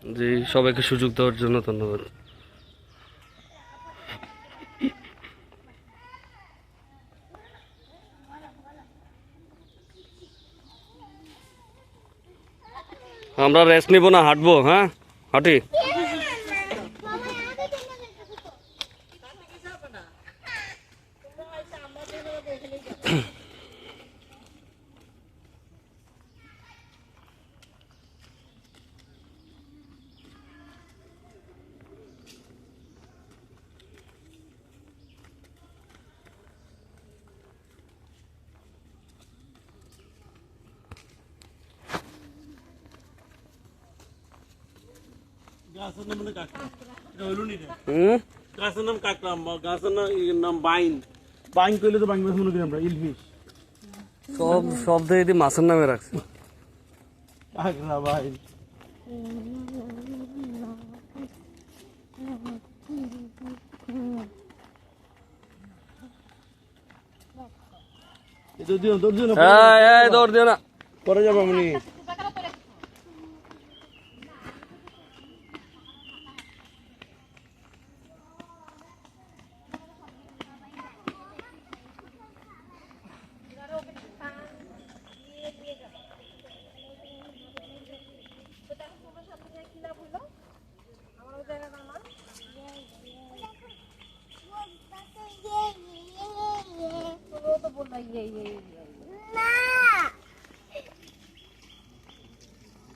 জি, সবাইকে সুযোগ দেওয়ার জন্য ধন্যবাদ। আমরা রেস্ট নিব না, হাঁটবো। হ্যাঁ, হাঁটি। গাছের নাম কাকড়া, এটা হইল নি রে। গাছের নাম কাকড়া, গাছের নাম বাইন। বাইন কইলে তো বাংলা শুনে আমরা ইলফিশ। সব দিয়ে মাছের নামে রাখছে। কাকড়া বাইন। দৌড় দিও না, পরে যাবো আমি। तो बोल रही है ये